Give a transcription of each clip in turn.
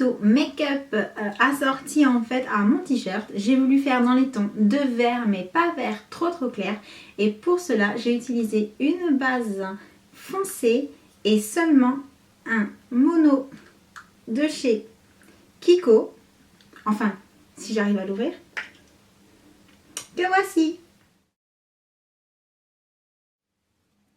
tuto make-up assorti en fait à mon t-shirt. J'ai voulu faire dans les tons de vert mais pas vert trop clair. Et pour cela, j'ai utilisé une base foncée et seulement un mono de chez Kiko. Enfin, si j'arrive à l'ouvrir. Que voici!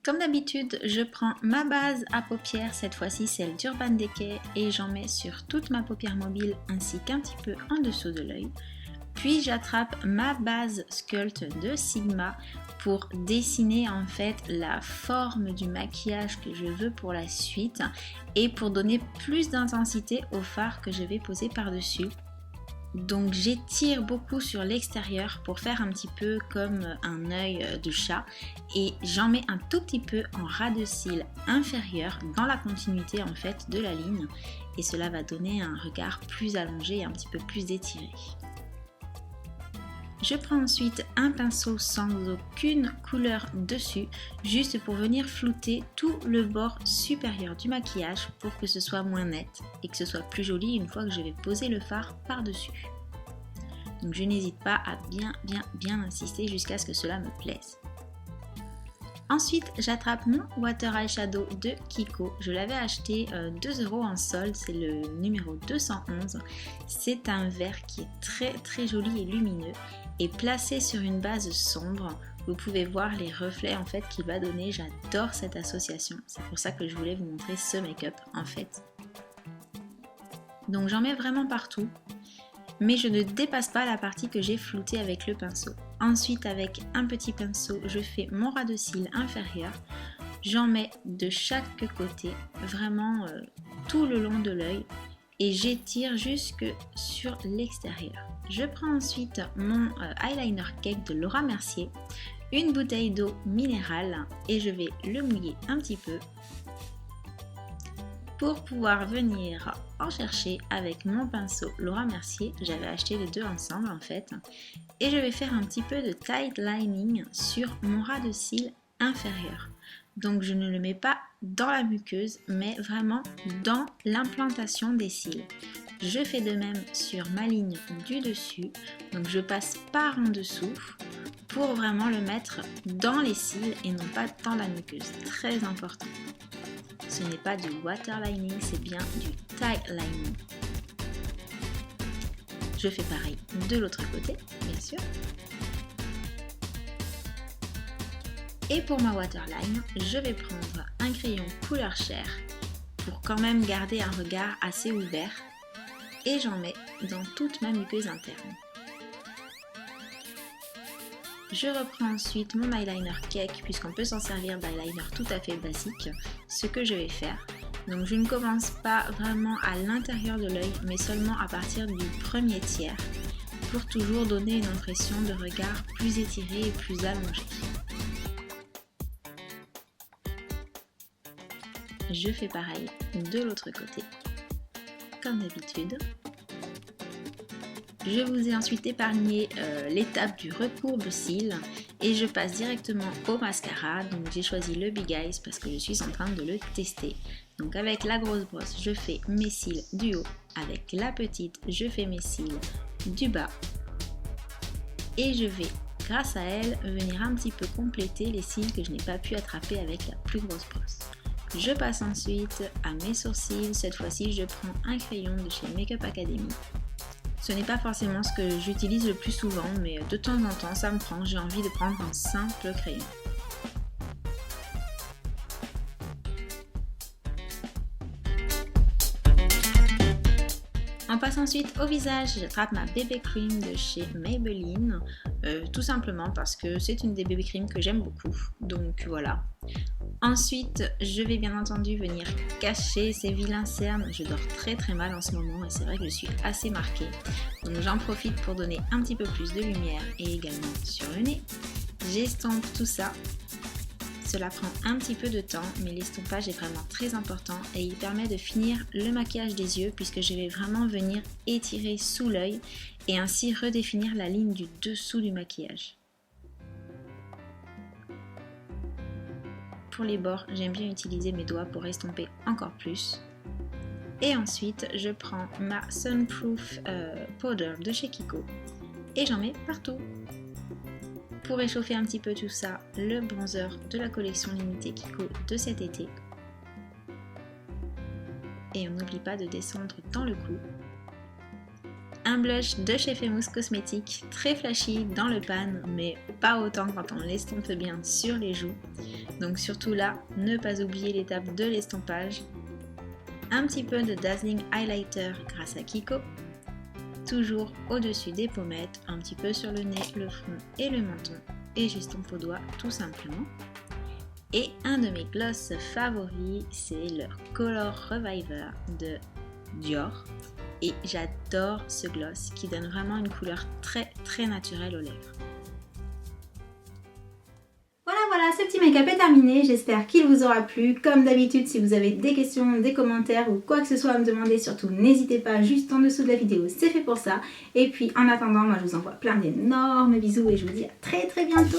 Comme d'habitude, je prends ma base à paupières, cette fois-ci celle d'Urban Decay, et j'en mets sur toute ma paupière mobile ainsi qu'un petit peu en dessous de l'œil. Puis j'attrape ma base Sculpt de Sigma pour dessiner en fait la forme du maquillage que je veux pour la suite et pour donner plus d'intensité au fard que je vais poser par-dessus. Donc j'étire beaucoup sur l'extérieur pour faire un petit peu comme un œil de chat et j'en mets un tout petit peu en ras de cils inférieur dans la continuité en fait de la ligne et cela va donner un regard plus allongé et un petit peu plus étiré. Je prends ensuite un pinceau sans aucune couleur dessus, juste pour venir flouter tout le bord supérieur du maquillage pour que ce soit moins net et que ce soit plus joli une fois que je vais poser le fard par-dessus. Donc je n'hésite pas à bien insister jusqu'à ce que cela me plaise. Ensuite, j'attrape mon Water Eyeshadow de Kiko. Je l'avais acheté 2 € en solde, c'est le numéro 211. C'est un vert qui est très joli et lumineux et placé sur une base sombre. Vous pouvez voir les reflets en fait qu'il va donner. J'adore cette association. C'est pour ça que je voulais vous montrer ce make-up en fait. Donc j'en mets vraiment partout. Mais je ne dépasse pas la partie que j'ai floutée avec le pinceau. Ensuite, avec un petit pinceau, je fais mon ras de cils inférieur. J'en mets de chaque côté, vraiment tout le long de l'œil et j'étire jusque sur l'extérieur. Je prends ensuite mon eyeliner cake de Laura Mercier, une bouteille d'eau minérale et je vais le mouiller un petit peu pour pouvoir venir en chercher avec mon pinceau Laura Mercier. J'avais acheté les deux ensemble en fait. Et je vais faire un petit peu de tight lining sur mon ras de cils inférieur. Donc je ne le mets pas dans la muqueuse, mais vraiment dans l'implantation des cils. Je fais de même sur ma ligne du dessus. Donc je passe par en dessous pour vraiment le mettre dans les cils et non pas dans la muqueuse. Très important. Ce n'est pas du waterlining, c'est bien du tight lining. Je fais pareil de l'autre côté, bien sûr. Et pour ma waterline, je vais prendre un crayon couleur chair pour quand même garder un regard assez ouvert et j'en mets dans toute ma muqueuse interne. Je reprends ensuite mon eyeliner cake puisqu'on peut s'en servir d'eyeliner tout à fait basique. Ce que je vais faire, donc je ne commence pas vraiment à l'intérieur de l'œil mais seulement à partir du premier tiers pour toujours donner une impression de regard plus étiré et plus allongé. Je fais pareil de l'autre côté, comme d'habitude. Je vous ai ensuite épargné l'étape du recourbe-cils et je passe directement au mascara. Donc j'ai choisi le Big Eyes parce que je suis en train de le tester. Donc avec la grosse brosse, je fais mes cils du haut. Avec la petite, je fais mes cils du bas. Et je vais, grâce à elle, venir un petit peu compléter les cils que je n'ai pas pu attraper avec la plus grosse brosse. Je passe ensuite à mes sourcils. Cette fois-ci, je prends un crayon de chez Makeup Academy. Ce n'est pas forcément ce que j'utilise le plus souvent, mais de temps en temps, ça me prend. J'ai envie de prendre un simple crayon. On passe ensuite au visage. J'attrape ma BB Cream de chez Maybelline, tout simplement parce que c'est une des BB Cream que j'aime beaucoup. Donc voilà. Ensuite, je vais bien entendu venir cacher ces vilains cernes. Je dors très mal en ce moment et c'est vrai que je suis assez marquée. Donc j'en profite pour donner un petit peu plus de lumière et également sur le nez. J'estompe tout ça. Cela prend un petit peu de temps, mais l'estompage est vraiment très important et il permet de finir le maquillage des yeux puisque je vais vraiment venir étirer sous l'œil et ainsi redéfinir la ligne du dessous du maquillage. Pour les bords, j'aime bien utiliser mes doigts pour estomper encore plus. Et ensuite, je prends ma Sunproof Powder de chez Kiko et j'en mets partout. Pour réchauffer un petit peu tout ça, le bronzer de la collection limitée Kiko de cet été. Et on n'oublie pas de descendre dans le cou. Un blush de chez Famous Cosmetics, très flashy dans le pan, mais pas autant quand on l'estompe bien sur les joues. Donc surtout là, ne pas oublier l'étape de l'estompage. Un petit peu de Dazzling Highlighter grâce à Kiko. Toujours au-dessus des pommettes, un petit peu sur le nez, le front et le menton. Et j'estompe au doigt tout simplement. Et un de mes glosses favoris, c'est leur Color Reviver de Dior. Et j'adore ce gloss qui donne vraiment une couleur très naturelle aux lèvres. Voilà, ce petit make-up est terminé, j'espère qu'il vous aura plu. Comme d'habitude, si vous avez des questions, des commentaires ou quoi que ce soit à me demander, surtout n'hésitez pas, juste en dessous de la vidéo, c'est fait pour ça. Et puis en attendant, moi je vous envoie plein d'énormes bisous et je vous dis à très bientôt.